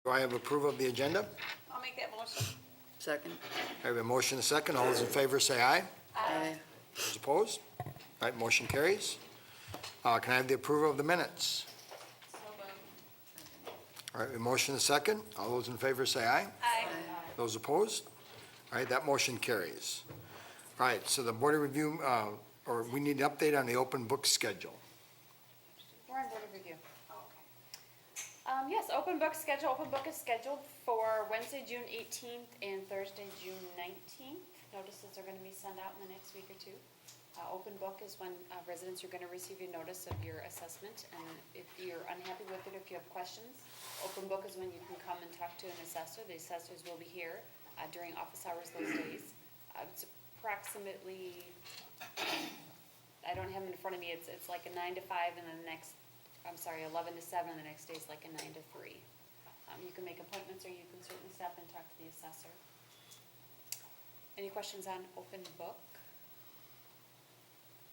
Do I have approval of the agenda? I'll make that motion. Second. I have a motion and a second. All those in favor say aye. Aye. Those opposed? All right, motion carries. Can I have the approval of the minutes? So moved. All right, a motion and a second. All those in favor say aye. Aye. Those opposed? All right, that motion carries. All right, so the Board of Review, or we need an update on the open book schedule. We're on board of review. Yes, open book schedule. Open book is scheduled for Wednesday, June 18th and Thursday, June 19th. Notices are going to be sent out in the next week or two. Open book is when residents are going to receive your notice of your assessment, and if you're unhappy with it, if you have questions, open book is when you can come and talk to an assessor. The assessors will be here during office hours those days. It's approximately, I don't have them in front of me, it's like a 9 to 5, and then the next, 11 to 7, and the next day is like a 9 to 3. You can make appointments, or you can certainly stop and talk to the assessor. Any questions on open book?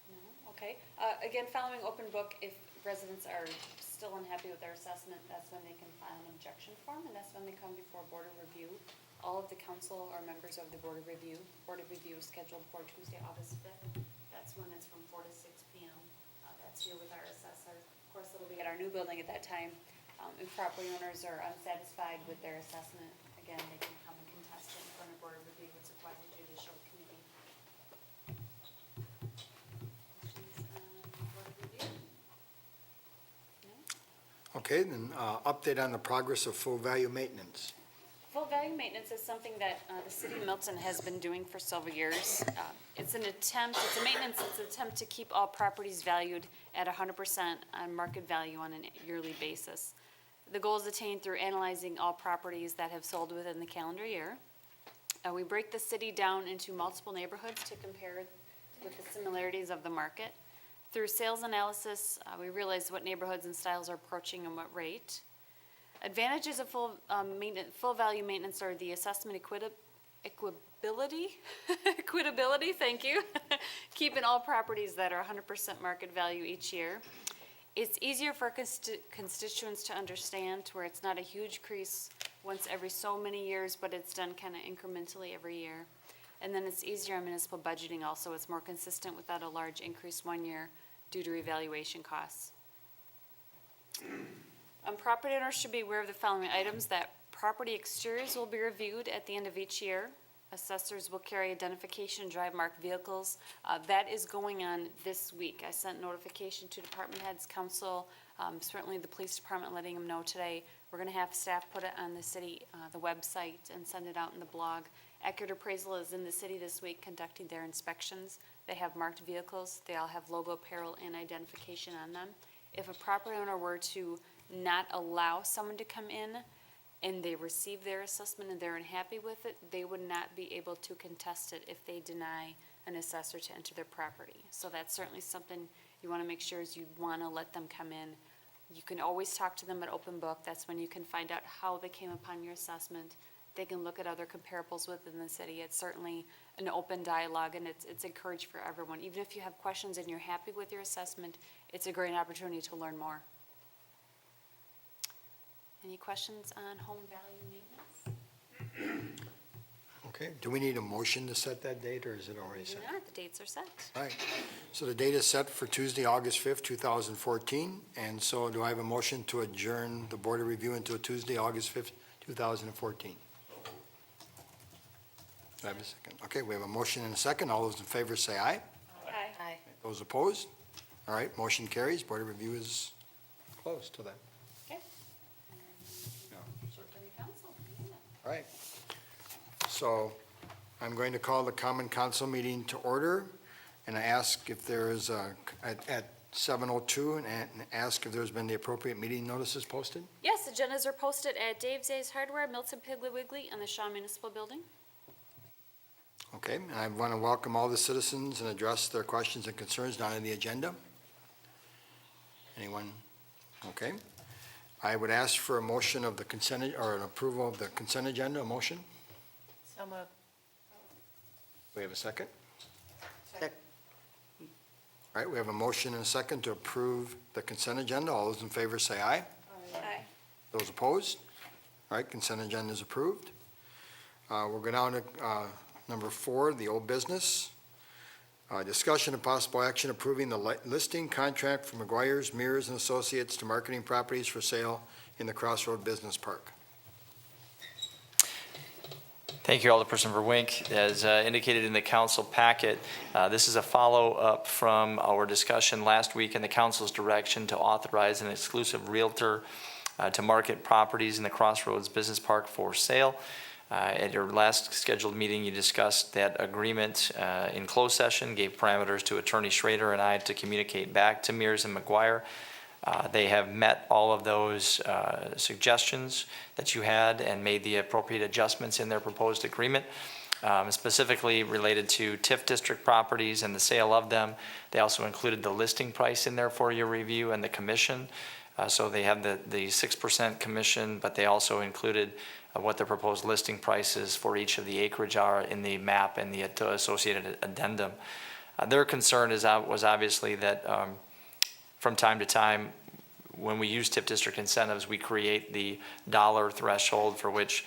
No? Okay. Again, following open book, if residents are still unhappy with their assessment, that's when they can file an objection form, and that's when they come before Board of Review. All of the council are members of the Board of Review. Board of Review is scheduled for Tuesday, August 5th. That's when it's from 4 to 6 p.m. That's here with our assessor. Of course, it'll be at our new building at that time. If property owners are unsatisfied with their assessment, again, they can come and contest it in front of Board of Review. It's a quasi-judicial committee. Questions on Board of Review? No? Okay, then update on the progress of full value maintenance. Full value maintenance is something that the city of Milton has been doing for several years. It's an attempt to keep all properties valued at 100% on market value on a yearly basis. The goal is attained through analyzing all properties that have sold within the calendar year. We break the city down into multiple neighborhoods to compare with the similarities of the market. Through sales analysis, we realize what neighborhoods and styles are approaching and what rate. Advantages of full value maintenance are the assessment equitability, thank you. Keeping all properties that are 100% market value each year. It's easier for constituents to understand, to where it's not a huge increase once every so many years, but it's done kind of incrementally every year. And then it's easier on municipal budgeting also. It's more consistent without a large increase one year due to revaluation costs. Property owners should be aware of the following items: that property exteriors will be reviewed at the end of each year. Assessors will carry identification and drive marked vehicles. That is going on this week. I sent notification to department heads, council, certainly the police department, letting them know today. We're going to have staff put it on the city, the website, and send it out in the blog. Accurate Appraisal is in the city this week conducting their inspections. They have marked vehicles. They all have logo, apparel, and identification on them. If a property owner were to not allow someone to come in and they receive their assessment and they're unhappy with it, they would not be able to contest it if they deny an assessor to enter their property. So that's certainly something you want to make sure is you want to let them come in. You can always talk to them at open book. That's when you can find out how they came upon your assessment. They can look at other comparables within the city. It's certainly an open dialogue, and it's encouraged for everyone. Even if you have questions and you're happy with your assessment, it's a great opportunity to learn more. Any questions on home value maintenance? Okay, do we need a motion to set that date, or is it already set? No, the dates are set. All right, so the date is set for Tuesday, August 5th, 2014, and so do I have a motion to adjourn the Board of Review until Tuesday, August 5th, 2014? Do I have a second? Okay, we have a motion and a second. All those in favor say aye. Aye. Those opposed? All right, motion carries. Board of Review is closed till then. Okay. Yeah. Sure for the council. All right. So I'm going to call the Common Council meeting to order, and I ask if there is at 7:02, and ask if there's been the appropriate meeting notices posted. Yes, agendas are posted at Dave's Ace Hardware, Milton Piggly Wiggly, and the Shaw Municipal Building. Okay, and I want to welcome all the citizens and address their questions and concerns not on the agenda. Anyone? Okay. I would ask for a motion of the consent, or an approval of the consent agenda, a motion. So moved. We have a second? Second. All right, we have a motion and a second to approve the consent agenda. All those in favor say aye. Aye. Those opposed? All right, consent agenda is approved. We'll go down to number 4, the old business. Discussion and possible action approving the listing contract for McGuire's Mears and Associates to marketing properties for sale in the Crossroad Business Park. Thank you, Alderperson Verwink. As indicated in the council packet, this is a follow-up from our discussion last week in the council's direction to authorize an exclusive realtor to market properties in the Crossroads Business Park for sale. At your last scheduled meeting, you discussed that agreement in closed session, gave parameters to Attorney Schrader and I to communicate back to Mears and McGuire. They have met all of those suggestions that you had and made the appropriate adjustments in their proposed agreement, specifically related to TIF district properties and the sale of them. They also included the listing price in there for your review and the commission. So they have the 6% commission, but they also included what the proposed listing prices for each of the acreage are in the map and the associated addendum. Their concern was obviously that from time to time, when we use TIF district incentives, we create the dollar threshold for which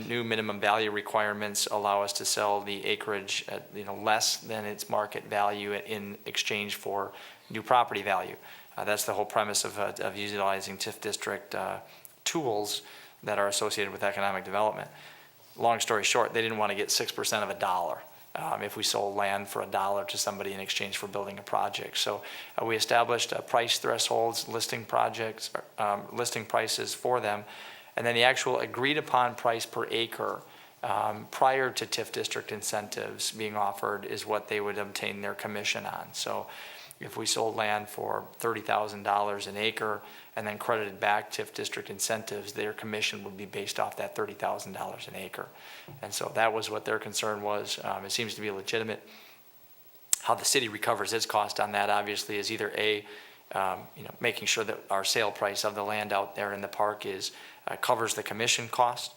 new minimum value requirements allow us to sell the acreage at less than its market value in exchange for new property value. That's the whole premise of utilizing TIF district tools that are associated with economic development. Long story short, they didn't want to get 6% of a dollar if we sold land for $1 to somebody in exchange for building a project. So we established price thresholds, listing prices for them, and then the actual agreed upon price per acre prior to TIF district incentives being offered is what they would obtain their commission on. So if we sold land for $30,000 an acre and then credited back TIF district incentives, their commission would be based off that $30,000 an acre. And so that was what their concern was. It seems to be legitimate. How the city recovers its cost on that obviously is either making sure that our sale price of the land out there in the park covers the commission cost,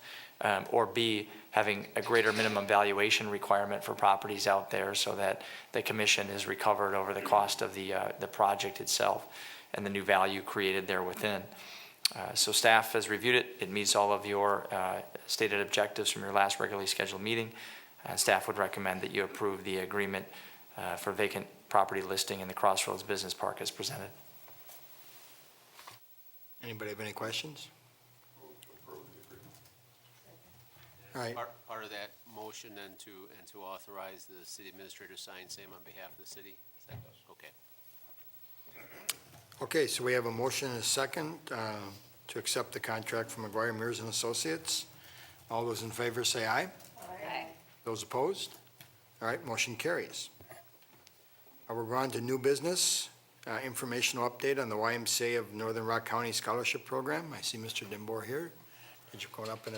or B, having a greater minimum valuation requirement for properties out there so that the commission is recovered over the cost of the project itself and the new value created there within. So staff has reviewed it. It meets all of your stated objectives from your last regularly scheduled meeting. Staff would recommend that you approve the agreement for vacant property listing in the Crossroads Business Park as presented. Anybody have any questions? All right. Part of that motion then to authorize the city administrator to sign same on behalf of the city? Is that, okay. Okay, so we have a motion and a second to accept the contract from McGuire, Mears and Associates. All those in favor say aye. Aye. Those opposed? All right, motion carries. We're going to new business, informational update on the YMCA of Northern Rock County Scholarship Program. I see Mr. Dimbor here. Did you come up and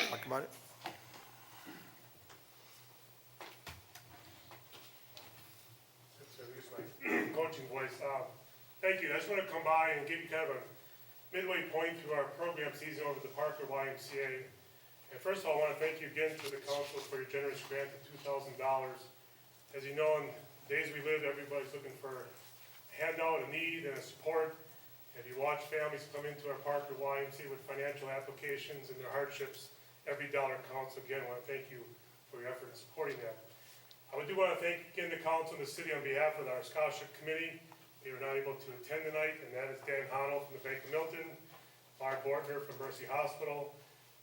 talk about it? Coaching voice. Thank you. I just want to come by and give you kind of a midway point through our program season over at the Parker YMCA. And first of all, I want to thank you again to the council for your generous grant of $2,000. As you know, in the days we live, everybody's looking for a handout, a need, and a support. If you watch families come into our Parker YMCA with financial applications and their hardships, every dollar counts. Again, I want to thank you for your effort in supporting that. I do want to thank again the council and the city on behalf of our scholarship committee. They were not able to attend tonight, and that is Dan Hano from the Bank of Milton, Mark Bortner from Mercy Hospital,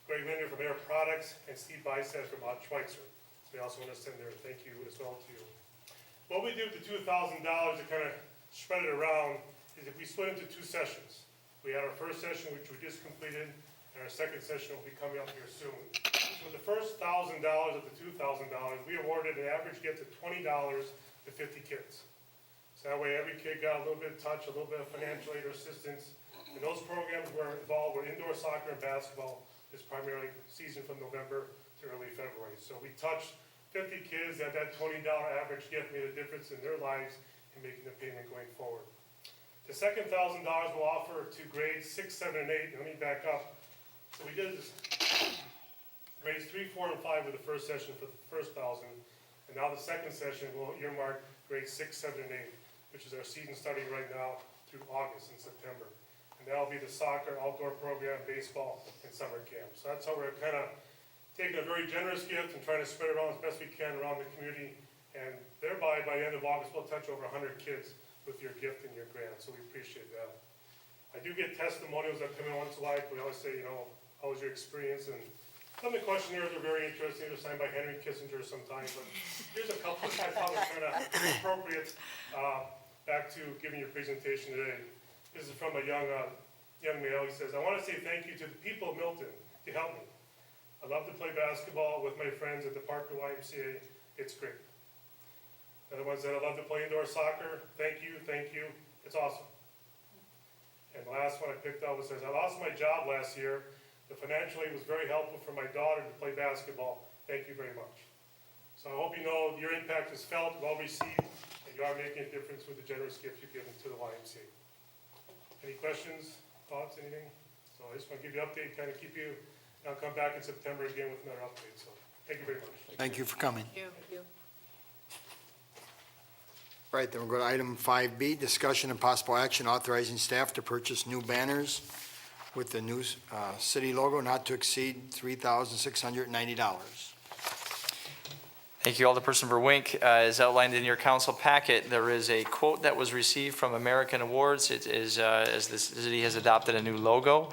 Greg Linder from Air Products, and Steve Bicep from Schweitzer. So we also want to send their thank you as well to you. What we do with the $2,000 to kind of spread it around is if we split into 2 sessions. We had our first session, which we just completed, and our second session will be coming up here soon. So the first $1,000 of the $2,000, we awarded an average gift of $20 to 50 kids. So that way every kid got a little bit of touch, a little bit of financial aid or assistance. And those programs were involved with indoor soccer and basketball, is primarily season from November to early February. So we touched 50 kids, that $20 average gift made a difference in their lives in making the payment going forward. The second $1,000 we'll offer to grades 6, 7, and 8. Let me back up. So we did this. Grades 3, 4, and 5 were the first session for the first 1,000. And now the second session will earmark grades 6, 7, and 8, which is our season starting right now through August and September. And And that'll be the soccer, outdoor program, baseball, and summer camp. So that's how we're kind of taking a very generous gift and trying to spread it around as best we can around the community. And thereby, by the end of August, we'll touch over 100 kids with your gift and your grant, so we appreciate that. I do get testimonials that come in once in a while. We always say, how was your experience? And some of the questionnaires are very interesting. They're signed by Henry Kissinger sometimes, but here's a couple that I thought were kind of appropriate back to giving your presentation today. This is from a young male. He says, I want to say thank you to the people of Milton to help me. I love to play basketball with my friends at the Parker YMCA. It's great. Another one said, I love to play indoor soccer. Thank you. It's awesome. And the last one I picked out was says, I lost my job last year. The financial aid was very helpful for my daughter to play basketball. Thank you very much. So I hope you know your impact is felt, well received, and you are making a difference with the generous gift you've given to the YMCA. Any questions, thoughts, anything? So I just want to give you an update, kind of keep you, and I'll come back in September again with another update. So thank you very much. Thank you for coming. Thank you. Right, then we'll go to item 5B, discussion and possible action authorizing staff to purchase new banners with the new city logo not to exceed $3,690. Thank you, Alderperson Verwink. As outlined in your council packet, there is a quote that was received from American Awards. It is, as the city has adopted a new logo,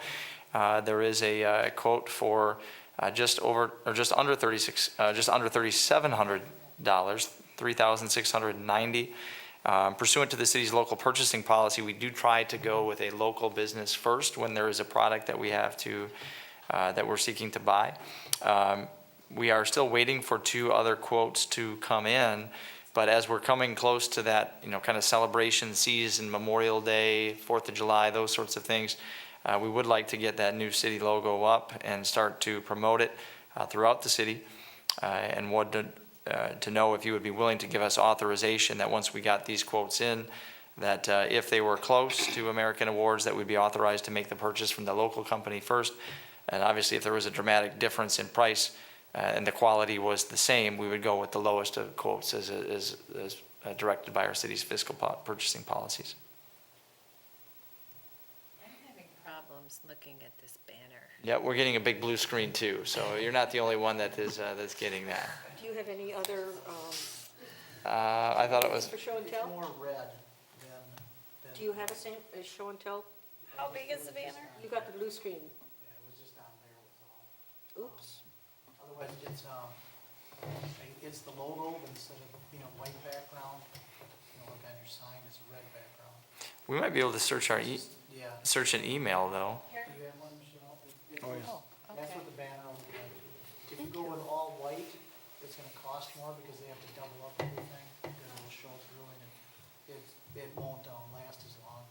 there is a quote for just under $3,700, $3,690. Pursuant to the city's local purchasing policy, we do try to go with a local business first when there is a product that we have to, that we're seeking to buy. We are still waiting for 2 other quotes to come in, but as we're coming close to that, kind of celebration season, Memorial Day, 4th of July, those sorts of things, we would like to get that new city logo up and start to promote it throughout the city, and would to know if you would be willing to give us authorization that once we got these quotes in, that if they were close to American Awards, that we'd be authorized to make the purchase from the local company first. And obviously, if there was a dramatic difference in price and the quality was the same, we would go with the lowest of quotes as directed by our city's fiscal purchasing policies. I'm having problems looking at this banner. Yeah, we're getting a big blue screen too, so you're not the only one that is that's getting that. Do you have any other, I thought it was. for show and tell? More red than. Do you have a same, a show and tell? How big is the banner? You got the blue screen. Yeah, it was just down there was all. Oops. Otherwise, it's the logo, but instead of being a white background, like on your sign, it's a red background. We might be able to search our Yeah. search an email though. Do you have one, Michelle? Oh, yeah. That's what the banner will be like. If you go with all white, it's gonna cost more because they have to double up everything, because it'll show through and it won't last as long.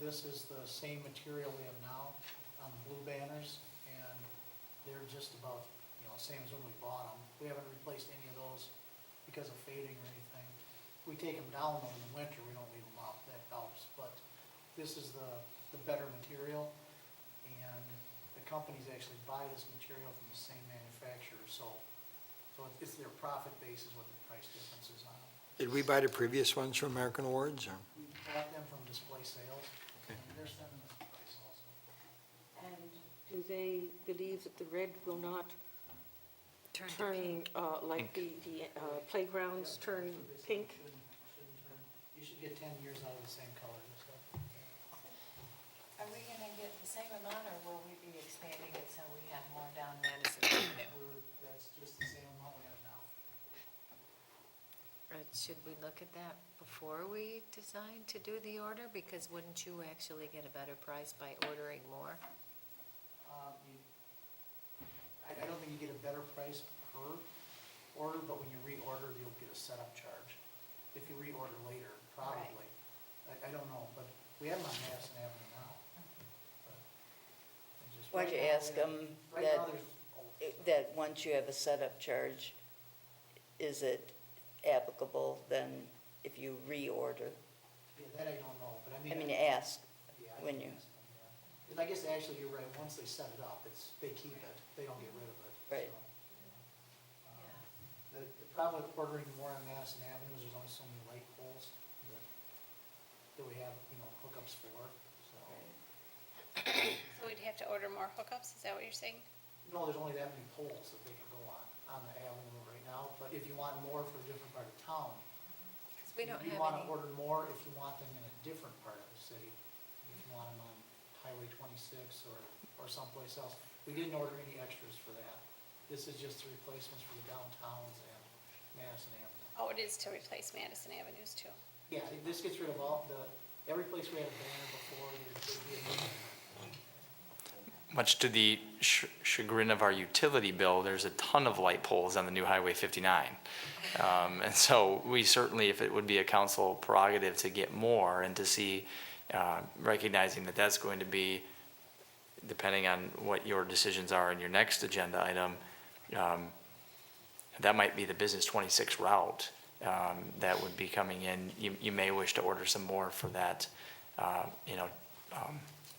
This is the same material we have now on the blue banners, and they're just about, same as when we bought them. We haven't replaced any of those because of fading or anything. We take them down though in the winter, we don't leave them up, that helps, but this is the better material, and the companies actually buy this material from the same manufacturer, so it's their profit base is what the price difference is on them. Did we buy the previous ones from American Awards, or? We bought them from display sales, and they're sending us the price also. And do they believe that the red will not Turn to turn, pink. like the playgrounds turn pink? Shouldn't turn, you should get 10 years out of the same color, so. Are we gonna get the same amount, or will we be expanding it so we have more down Madison Avenue? That's just the same amount we have now. Should we look at that before we decide to do the order? Because wouldn't you actually get a better price by ordering more? I don't think you get a better price per order, but when you reorder, you'll get a setup charge. If you reorder later, probably. I don't know, but we have them on Madison Avenue now. But it just- Why'd you right now, ask them Right that, now, there's, that once you have a setup charge, is it applicable then if you reorder? yeah, that I don't know, but I mean. I mean, ask Yeah, I when can you, ask them, yeah. 'Cause I guess actually you're right, once they set it up, they keep it, they don't get rid of it. Right. So, The problem with ordering more on Madison Avenue is there's only so many light poles that we have, hookups for, so. So we'd have to order more hookups, is that what you're saying? No, there's only that many poles that they can go on the avenue right now, but if you want more for a different part of town, Because we don't you have wanna any, order more if you want them in a different part of the city. If you want them on Highway 26 or someplace else. We didn't order any extras for that. This is just the replacements for the downtowns and Madison Avenue. Oh, it is to replace Madison Avenues too. Yeah, this gets rid of every place we had a banner before, there'd be a new banner. Much to the chagrin of our utility bill, there's a ton of light poles on the new Highway 59. And so we certainly, if it would be a council prerogative to get more and to see, recognizing that that's going to be, depending on what your decisions are in your next agenda item, that might be the Business 26 route that would be coming in. You may wish to order some more for that,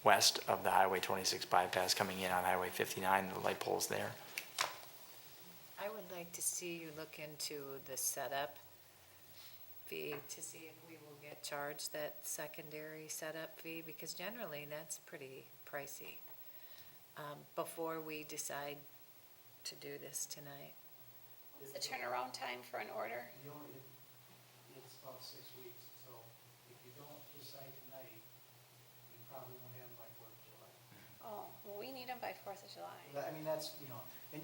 west of the Highway 26 bypass coming in on Highway 59, the light poles there. I would like to see you look into the setup fee to see if we will get charged that secondary setup fee, because generally that's pretty pricey, before we decide to do this tonight. What's the turnaround time for an order? It's about 6 weeks, so if you don't decide tonight, you probably won't have them by 4th of July. Oh, well, we need them by 4th of July. I mean, that's, and,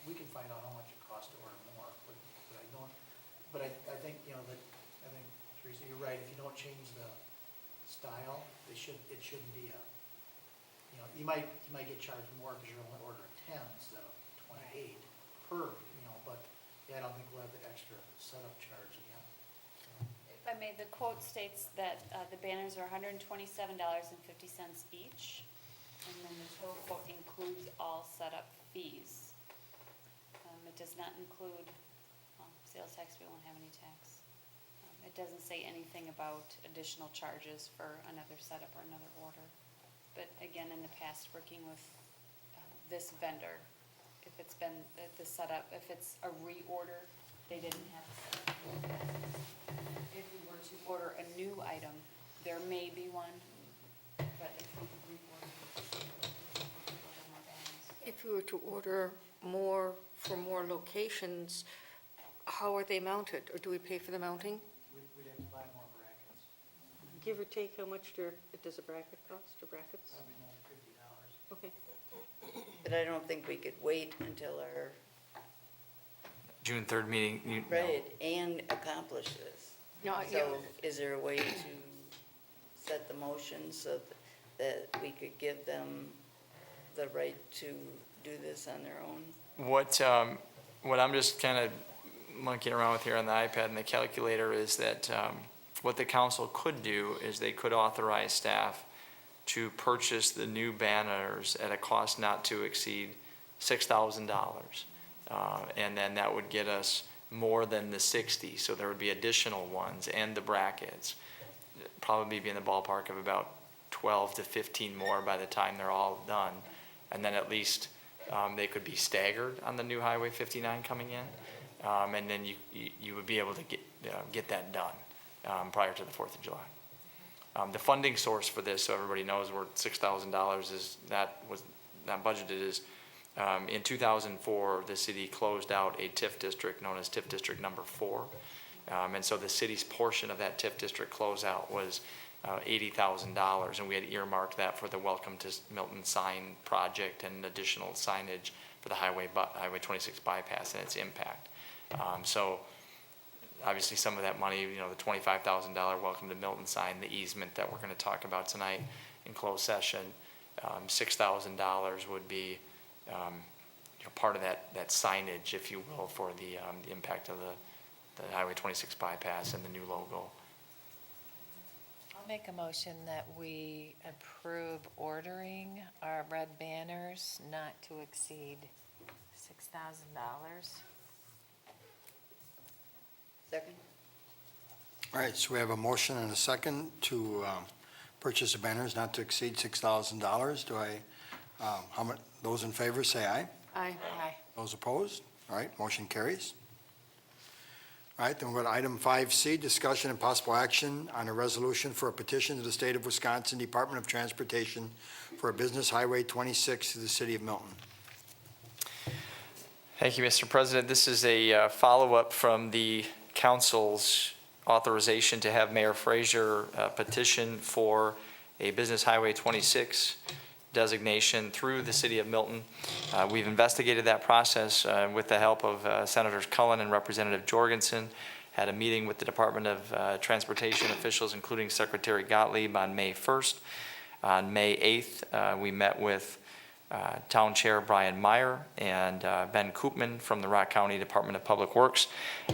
we can find out how much it costs to order more, but I don't, but I think, I think, Teresa, you're right, if you don't change the style, it shouldn't be you might get charged more because you're only ordering 10 instead of 28 per, but yeah, I don't think we'll have the extra setup charge again. If I may, the quote states that the banners are $127.50 each, and then the total quote includes all setup fees. It does not include, sales tax, we won't have any tax. It doesn't say anything about additional charges for another setup or another order. But again, in the past, working with this vendor, if it's been the setup, if it's a reorder, they didn't have the setup. If we were to order a new item, there may be one, but if we reorder, more banners. If we were to order more for more locations, how are they mounted, or do we pay for the mounting? We'd have to buy more brackets, Give or take, how much does a bracket cost, or brackets? probably another $50. Okay. But I don't think we could wait until our, June 3rd meeting, right, and accomplish this. No, So is there a way to set the motion so that we could give them the right to do this on their own? What I'm just kind of monkeying around with here on the iPad and the calculator is that what the council could do is they could authorize staff to purchase the new banners at a cost not to exceed $6,000. And then that would get us more than the 60, so there would be additional ones and the brackets. Probably be in the ballpark of about 12 to 15 more by the time they're all done. And then at least they could be staggered on the new Highway 59 coming in. And then you would be able to get that done prior to the 4th of July. The funding source for this, so everybody knows where $6,000 is, that was not budgeted, is in 2004, the city closed out a TIF district known as TIF District Number 4. And so the city's portion of that TIF district closeout was $80,000, and we had earmarked that for the Welcome to Milton sign project and additional signage for the Highway 26 bypass and its impact. So obviously some of that money, the $25,000 Welcome to Milton sign, the easement that we're going to talk about tonight in closed session, $6,000 would be part of that signage, if you will, for the impact of the Highway 26 bypass and the new logo. I'll make a motion that we approve ordering our red banners not to exceed $6,000. Second? All right, so we have a motion and a second to purchase the banners not to exceed $6,000. Do I, those in favor say aye. Aye. Aye. Those opposed? All right, motion carries. All right, then we'll go to item 5C, discussion and possible action on a resolution for a petition to the State of Wisconsin Department of Transportation for a business highway 26 to the city of Milton. Thank you, Mr. President. This is a follow-up from the council's authorization to have Mayor Frazier petition for a Business Highway 26 designation through the city of Milton. We've investigated that process with the help of Senators Cullen and Representative Jorgensen, had a meeting with the Department of Transportation officials, including Secretary Gottlieb, on May 1st. On May 8th, we met with Town Chair Brian Meyer and Ben Koopman from the Rock County Department of Public Works.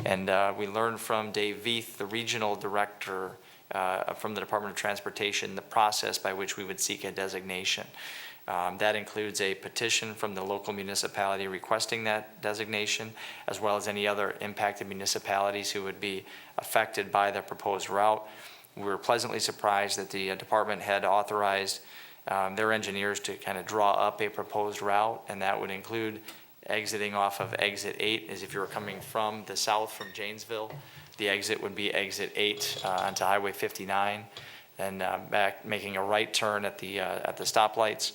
And we learned from Dave Veith, the regional director from the Department of Transportation, the process by which we would seek a designation. That includes a petition from the local municipality requesting that designation, as well as any other impacted municipalities who would be affected by the proposed route. We were pleasantly surprised that the department had authorized their engineers to kind of draw up a proposed route, and that would include exiting off of exit 8, as if you were coming from the south from Janesville. The exit would be exit 8 onto Highway 59, and back making a right turn at the stoplights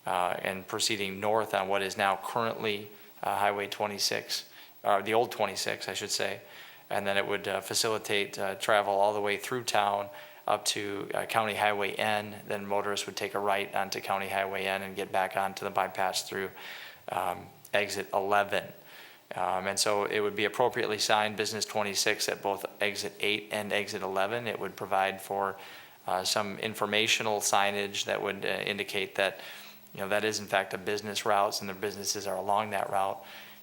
and proceeding north on what is now currently Highway 26, or the old 26, I should say. And then it would facilitate travel all the way through town up to County Highway N. Then motorists would take a right onto County Highway N and get back onto the bypass through exit 11. And so it would be appropriately signed Business 26 at both exit 8 and exit 11. It would provide for some informational signage that would indicate that, that is in fact a business route and their businesses are along that route.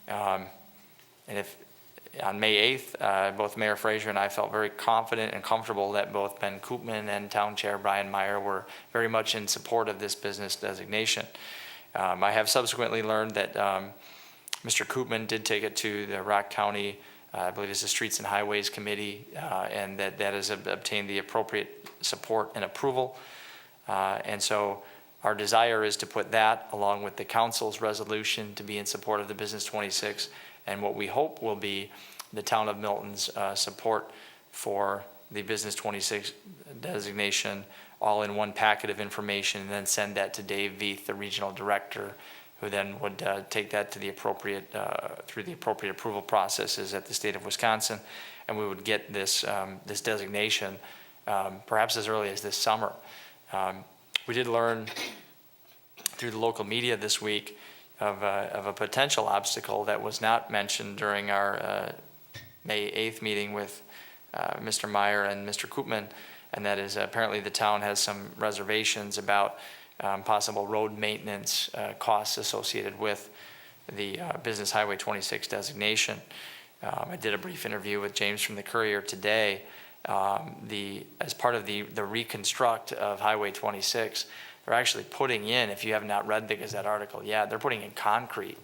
And if on May 8th, both Mayor Frazier and I felt very confident and comfortable that both Ben Koopman and Town Chair Brian Meyer were very much in support of this business designation. I have subsequently learned that Mr. Koopman did take it to the Rock County, I believe it's the Streets and Highways Committee, and that has obtained the appropriate support and approval. And so our desire is to put that along with the council's resolution to be in support of the Business 26, and what we hope will be the town of Milton's support for the Business 26 designation, all in one packet of information, and then send that to Dave Veith, the regional director, who then would take that to the appropriate, through the appropriate approval processes at the state of Wisconsin, and we would get this, this designation perhaps as early as this summer. We did learn through the local media this week of a potential obstacle that was not mentioned during our May 8th meeting with Mr. Meyer and Mr. Koopman, and that is apparently the town has some reservations about possible road maintenance costs associated with the Business Highway 26 designation. I did a brief interview with James from the Courier today. As part of the reconstruct of Highway 26, they're actually putting in, if you have not read the Gazette article yet, they're putting in concrete,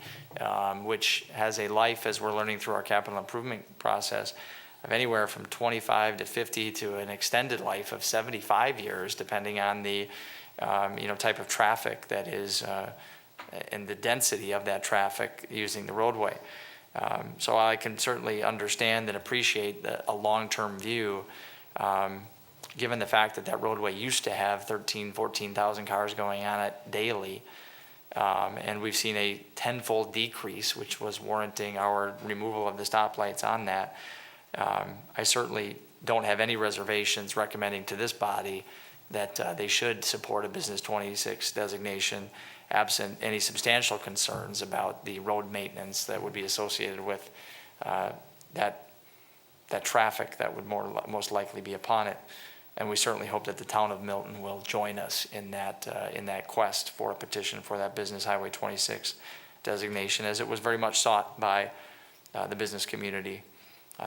which has a life, as we're learning through our capital improvement process, of anywhere from 25 to 50 to an extended life of 75 years, depending on the type of traffic that is and the density of that traffic using the roadway. So I can certainly understand and appreciate a long-term view, given the fact that that roadway used to have 14,000 cars going on it daily. And we've seen a tenfold decrease, which was warranting our removal of the stoplights on that. I certainly don't have any reservations recommending to this body that they should support a Business 26 designation, absent any substantial concerns about the road maintenance that would be associated with that traffic that would most likely be upon it. And we certainly hope that the town of Milton will join us in that quest for a petition for that Business Highway 26 designation, as it was very much sought by the business community.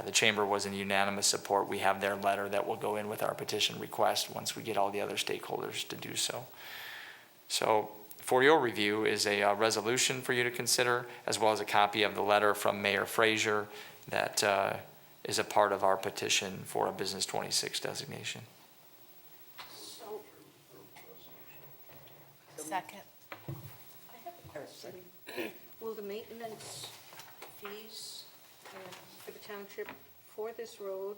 The chamber was in unanimous support. We have their letter that will go in with our petition request once we get all the other stakeholders to do so. So for your review is a resolution for you to consider, as well as a copy of the letter from Mayor Frazier that is a part of our petition for a Business 26 designation. Second. I have a question. Will the maintenance fees for the township for this road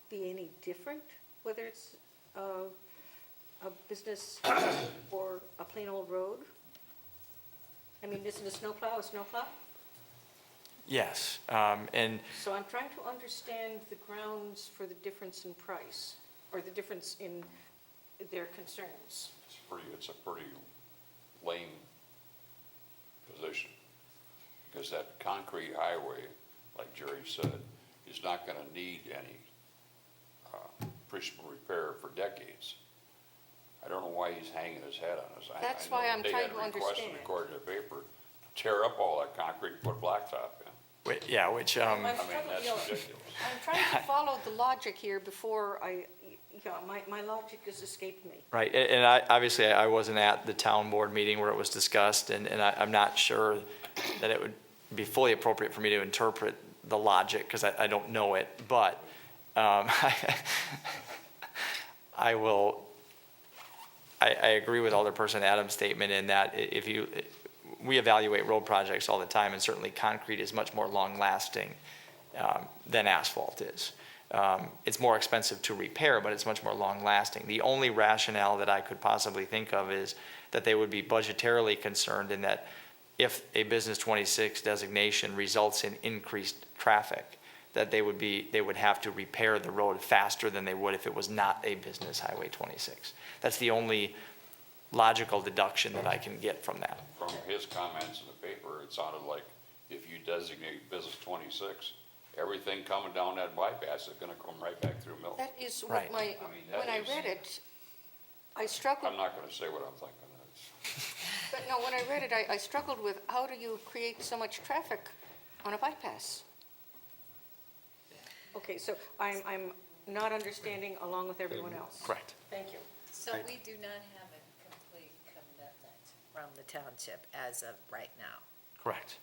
be any different, whether it's a business or a plain old road? I mean, isn't a snowplow a snowplow? Yes, and So I'm trying to understand the grounds for the difference in price, or the difference in their concerns. It's a pretty lame position, because that concrete highway, like Jerry said, is not gonna need any appreciable repair for decades. I don't know why he's hanging his head on us. That's I know why I'm they trying had to requested, understand. according to the paper, tear up all that concrete and put blacktop in. yeah, which, I mean, struggling, that's you know, ridiculous. I'm trying to follow the logic here before my logic has escaped me. right, and obviously, I wasn't at the town board meeting where it was discussed, and I'm not sure that it would be fully appropriate for me to interpret the logic, because I don't know it, but I agree with Alderperson Adams' statement in that we evaluate road projects all the time, and certainly concrete is much more long-lasting than asphalt is. It's more expensive to repair, but it's much more long-lasting. The only rationale that I could possibly think of is that they would be budgetarily concerned in that if a Business 26 designation results in increased traffic, that they would have to repair the road faster than they would if it was not a Business Highway 26. That's the only logical deduction that I can get from that. From his comments in the paper, it sounded like if you designate Business 26, everything coming down that bypass is gonna come right back through Milton. That is Right. what I mean, that when I is- read it, I struggled, I'm not gonna say what I'm thinking. but no, when I read it, I struggled with how do you create so much traffic on a bypass? Okay, so I'm not understanding along with everyone else. Correct. Thank you. So we do not have a complete commitment from the township as of right now. Correct.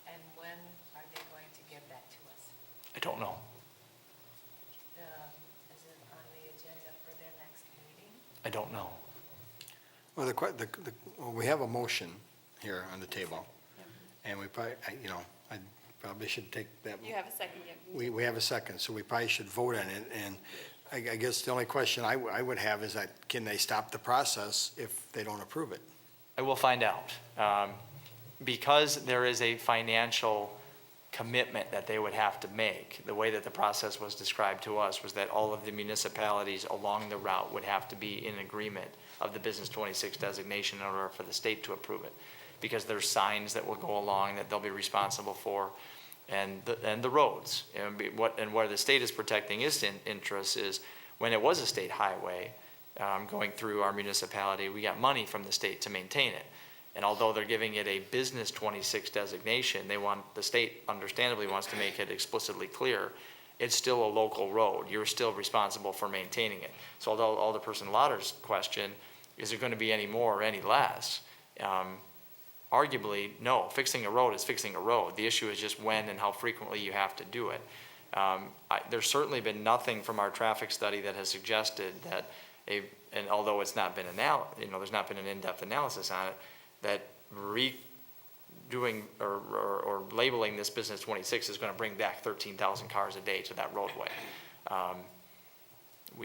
And when are they going to give that to us? I don't know. Is it on the agenda for their next meeting? I don't know. Well, we have a motion here on the table, and we probably, I probably should take that. You have a second, yeah. We have a second, so we probably should vote on it, and I guess the only question I would have is that, can they stop the process if they don't approve it? I will find out. Because there is a financial commitment that they would have to make, the way that the process was described to us was that all of the municipalities along the route would have to be in agreement of the Business 26 designation in order for the state to approve it. Because there's signs that will go along that they'll be responsible for, and the roads. And where the state is protecting its interests is, when it was a state highway going through our municipality, we got money from the state to maintain it. And although they're giving it a Business 26 designation, the state understandably wants to make it explicitly clear, it's still a local road. You're still responsible for maintaining it. So although Alderperson Lauder's question, is there going to be any more or any less? Arguably, no. Fixing a road is fixing a road. The issue is just when and how frequently you have to do it. There's certainly been nothing from our traffic study that has suggested that and although it's not been there's not been an in-depth analysis on it, that redoing or labeling this Business 26 is going to bring back 13,000 cars a day to that roadway.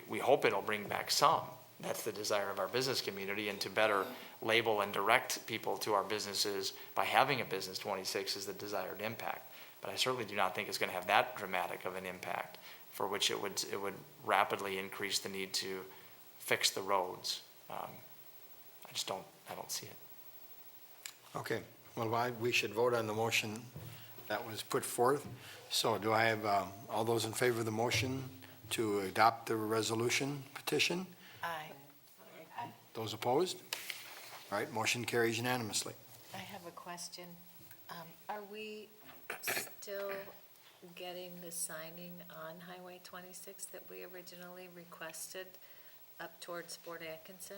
We hope it'll bring back some. That's the desire of our business community, and to better label and direct people to our businesses by having a Business 26 is the desired impact. But I certainly do not think it's going to have that dramatic of an impact, for which it would rapidly increase the need to fix the roads. I don't see it. Okay, well, we should vote on the motion that was put forth. So do I have all those in favor of the motion to adopt the resolution petition? Aye. Those opposed? All right, motion carries unanimously. I have a question. Are we still getting the signing on Highway 26 that we originally requested up towards Fort Atkinson?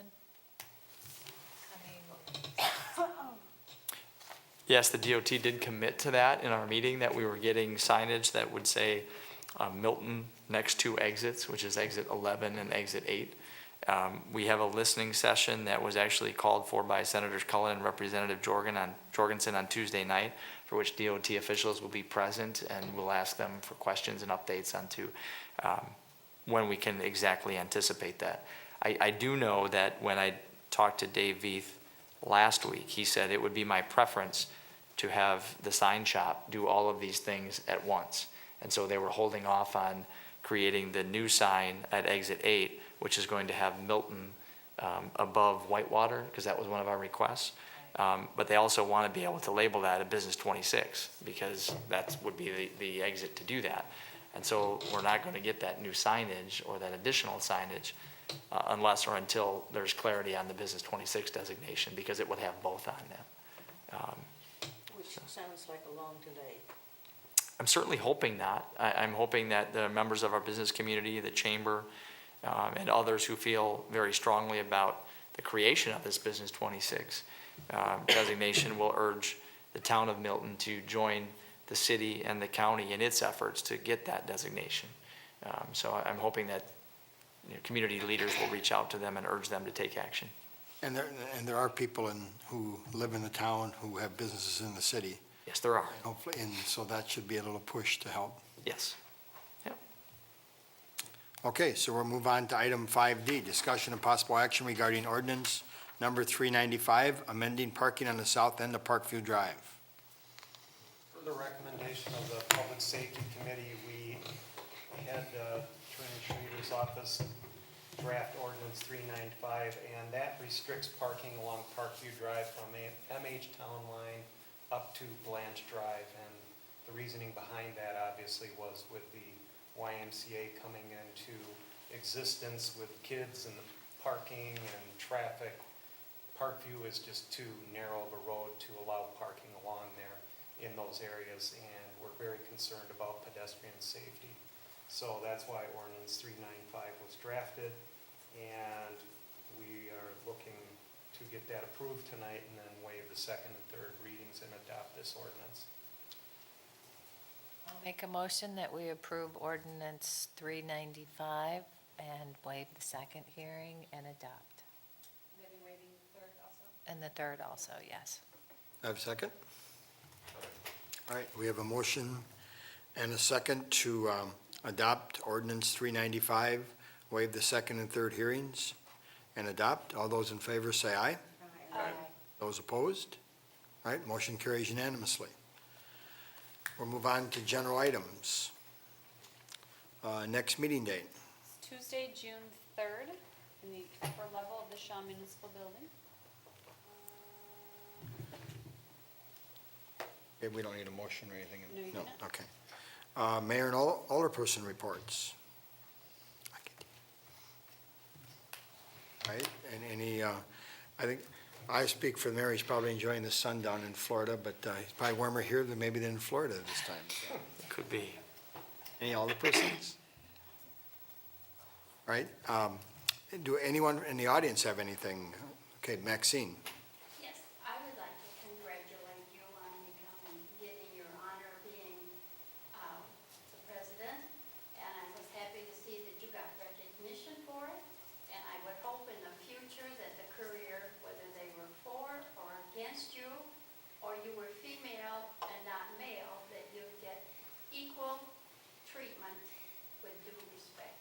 Yes, the DOT did commit to that in our meeting, that we were getting signage that would say Milton next two exits, which is exit 11 and exit 8. We have a listening session that was actually called for by Senators Cullen and Representative Jorgensen on Tuesday night, for which DOT officials will be present, and we'll ask them for questions and updates onto when we can exactly anticipate that. I do know that when I talked to Dave Veith last week, he said it would be my preference to have the sign shop do all of these things at once. And so they were holding off on creating the new sign at Exit 8, which is going to have Milton above Whitewater, because that was one of our requests. But they also want to be able to label that a Business 26, because that would be the exit to do that. And so we're not going to get that new signage or that additional signage unless or until there's clarity on the Business 26 designation, because it would have both on them. Which sounds like a long delay. I'm certainly hoping not. I'm hoping that the members of our business community, the chamber, and others who feel very strongly about the creation of this Business 26 designation will urge the town of Milton to join the city and the county in its efforts to get that designation. So I'm hoping that community leaders will reach out to them and urge them to take action. And there are people who live in the town who have businesses in the city. Yes, there are. Hopefully, and so that should be a little push to help. Yes. Okay, so we'll move on to item 5D, discussion and possible action regarding ordinance number 395, amending parking on the south end of Parkview Drive. For the recommendation of the Public Safety Committee, we had Attorney Schrader's office draft ordinance 395, and that restricts parking along Parkview Drive from MH Town Line up to Blanche Drive. And the reasoning behind that obviously was with the YMCA coming into existence with kids and parking and traffic. Parkview is just too narrow of a road to allow parking along there in those areas, and we're very concerned about pedestrian safety. So that's why ordinance 395 was drafted, and we are looking to get that approved tonight and then waive the second and third readings and adopt this ordinance. I'll make a motion that we approve ordinance 395 and waive the second hearing and adopt. Maybe waiving the third also? And the third also, yes. I have a second? All right, we have a motion and a second to adopt ordinance 395, waive the second and third hearings, and adopt. All those in favor say aye. Aye. Those opposed? All right, motion carries unanimously. We'll move on to general items. Next meeting date. It's Tuesday, June 3rd, in the upper level of the Shaw Municipal Building. Okay, we don't need a motion or anything? No, you do not. Okay. Mayor and alderperson reports. All right, and any, I think, I speak for the mayor, he's probably enjoying the sun down in Florida, but it's probably warmer here than maybe than in Florida this time. So. Could be. Any alderpersons? All right, do anyone in the audience have anything? Okay, Maxine. Yes, I would like to congratulate you on getting your honor of being the president, and I was happy to see that you got recognition for it, and I would hope in the future that the Courier, whether they were for or against you, or you were female and not male, that you get equal treatment with due respect.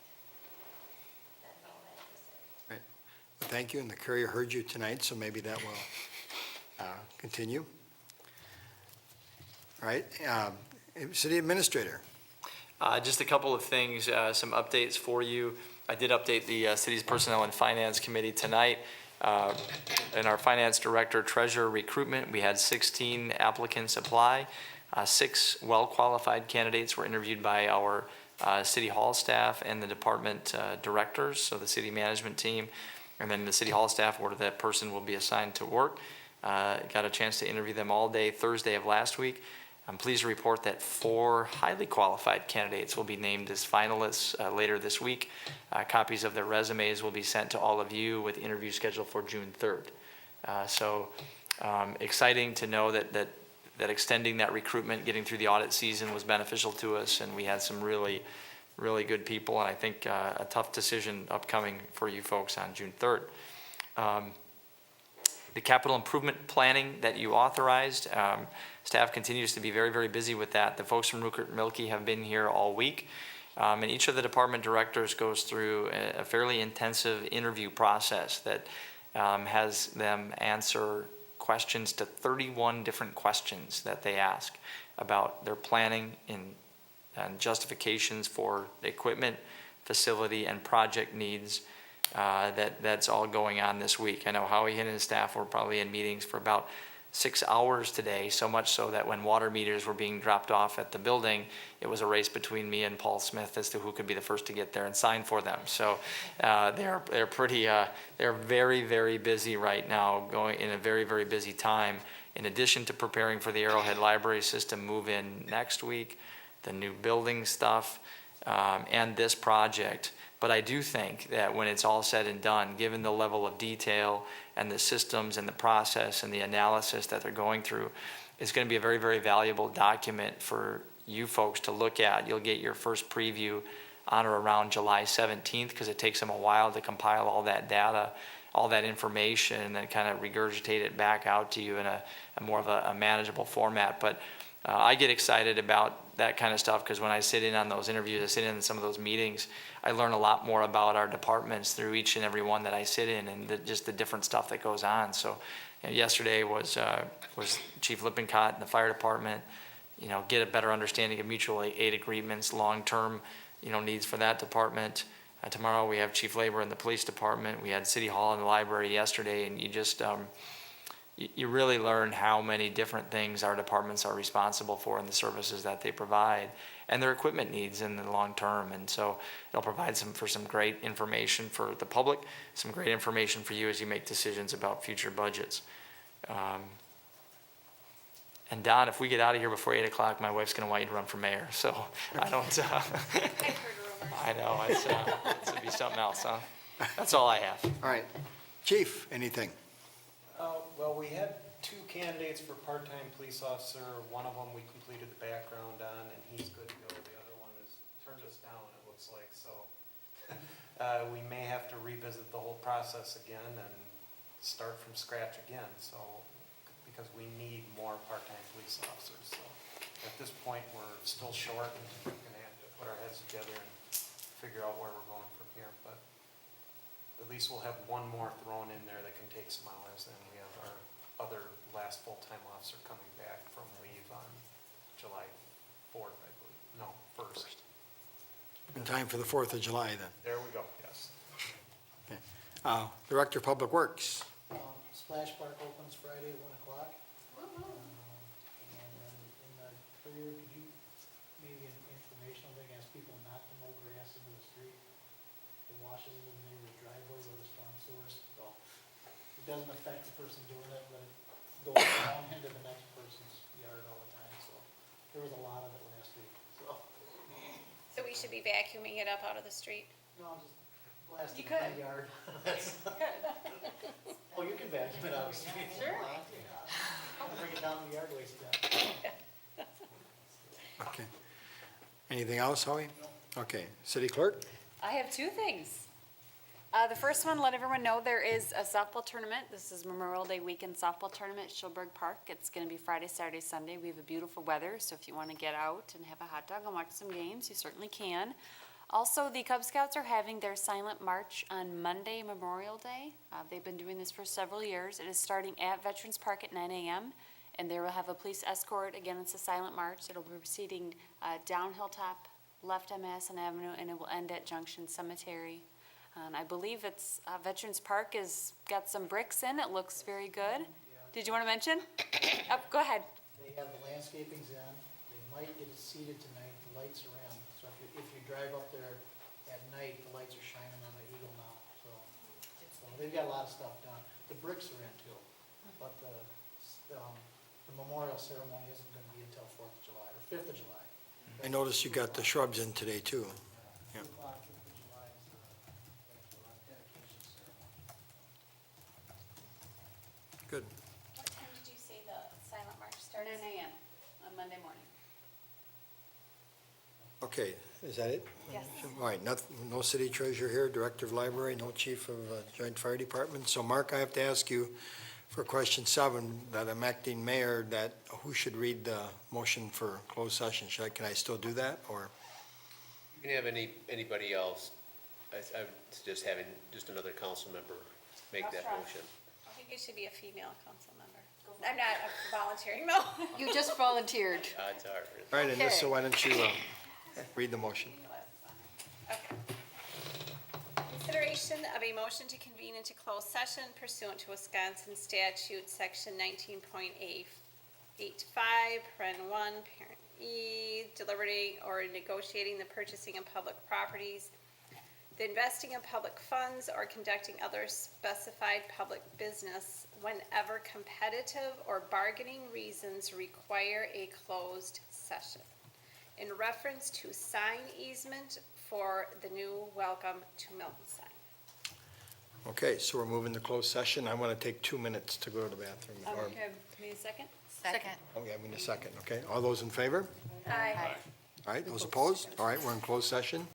That's all I have to say. Right. Well, thank you, and the Courier heard you tonight, so maybe that will continue. All right, City Administrator. Just a couple of things, some updates for you. I did update the city's Personnel and Finance Committee tonight. In our Finance Director Treasurer recruitment, we had 16 applicants apply. 6 well-qualified candidates were interviewed by our City Hall staff and the department directors, so the city management team, and then the City Hall staff where that person will be assigned to work. Got a chance to interview them all day Thursday of last week. I'm pleased to report that 4 highly qualified candidates will be named as finalists later this week. Copies of their resumes will be sent to all of you with interview scheduled for June 3rd. So exciting to know that extending that recruitment, getting through the audit season was beneficial to us, and we had some really really good people, and I think a tough decision upcoming for you folks on June 3rd. The capital improvement planning that you authorized, staff continues to be very, very busy with that. The folks from Rupert Milky have been here all week, and each of the department directors goes through a fairly intensive interview process that has them answer questions to 31 different questions that they ask about their planning and justifications for equipment, facility, and project needs. That's all going on this week. I know Howie and his staff were probably in meetings for about 6 hours today, so much so that when water meters were being dropped off at the building, it was a race between me and Paul Smith as to who could be the first to get there and sign for them. So they're very, very busy right now, going in a very, very busy time. In addition to preparing for the Arrowhead Library System move-in next week, the new building stuff, and this project. But I do think that when it's all said and done, given the level of detail and the systems and the process and the analysis that they're going through, it's going to be a very, very valuable document for you folks to look at. You'll get your first preview on or around July 17th, because it takes them a while to compile all that data, all that information, and then kind of regurgitate it back out to you in a more of a manageable format. But I get excited about that kind of stuff because when I sit in on those interviews, I sit in some of those meetings, I learn a lot more about our departments through each and every one that I sit in, and just the different stuff that goes on. So yesterday was Chief Lippincott in the fire department, get a better understanding of mutual aid agreements, long-term, needs for that department. Tomorrow we have Chief Labor in the police department. We had City Hall and the library yesterday, and you just, you really learn how many different things our departments are responsible for and the services that they provide and their equipment needs in the long term. And so it'll provide some great information for the public, some great information for you as you make decisions about future budgets. And Don, if we get out of here before 8 o'clock, my wife's going to want you to run for mayor. So I don't, I've heard rumors. I know, it's to be something else, huh? That's all I have. All right. Chief, anything? Well, we had 2 candidates for part-time police officer. One of them we completed the background on, and he's good to go. The other one has turned us down, it looks like, so we may have to revisit the whole process again and start from scratch again, so, because we need more part-time police officers. So at this point, we're still short, and we're gonna have to put our heads together and figure out where we're going from here, but at least we'll have one more thrown in there that can take some hours, and we have our other last full-time officer coming back from leave on July 4th, I believe. No, 1st. In time for the 4th of July, then. There we go, yes. Okay. Director of Public Works. Splash Park opens Friday at 1 o'clock. And then in the career, could you, maybe an informational thing, ask people not to mow grass into the street? It washes into the neighbor's driveway where the storm sewers, so it doesn't affect the person doing it, but it goes down into the next person's yard all the time, so there was a lot of it last week, so. So we should be vacuuming it up out of the street? No, just blast You it in my could. yard. Oh, you can vacuum it out of the street. Sure. I'll bring it down to the yard waste then. Okay. Anything else, Howie? Okay. City Clerk? I have 2 things. The first one, let everyone know there is a softball tournament. This is Memorial Day weekend softball tournament at Schulberg Park. It's going to be Friday, Saturday, Sunday. We have a beautiful weather, so if you want to get out and have a hot dog and watch some games, you certainly can. Also, the Cub Scouts are having their silent march on Monday, Memorial Day. They've been doing this for several years. It is starting at Veterans Park at 9 a.m., and they will have a police escort. Again, it's a silent march. It'll be proceeding down Hilltop, left on Madison Avenue, and it will end at Junction Cemetery. And I believe it's, Veterans Park has got some bricks in. It looks very good. Did you want to mention? Go ahead. They have the landscaping's in, they might get it seeded tonight, the lights are in, so if you drive up there at night, the lights are shining on the Eagle now, so they've got a lot of stuff done. The bricks are in too, but the memorial ceremony isn't gonna be until 4th of July, or 5th of July. I noticed you got the shrubs in today, too. 2 o'clock, 5th of July is the dedication ceremony. Good. What time did you say the silent march starts? 9 a.m. on Monday morning. Okay, is that it? Yes. All right, no city treasurer here, director of library, no chief of joint fire department. So Mark, I have to ask you for question 7, that I'm acting mayor, that who should read the motion for closed session? Can I still do that, or? You can have anybody else. I suggest having just another council member make that motion. I think it should be a female council member. I'm not volunteering, no. You just volunteered. Odds are. All right, Anissa, why don't you read the motion? Okay. Consideration of a motion to convene into closed session pursuant to Wisconsin statute, section 19.885, paren 1, parent E, deliberating or negotiating the purchasing of public properties, the investing of public funds, or conducting other specified public business whenever competitive or bargaining reasons require a closed session. In reference to sign easement for the new Welcome to Milton sign. Okay, so we're moving to closed session. I want to take 2 minutes to go to the bathroom. Or- Need a second? Second. Oh, yeah, we need a second, okay. All those in favor? Aye. All right, those opposed? All right, we're in closed session.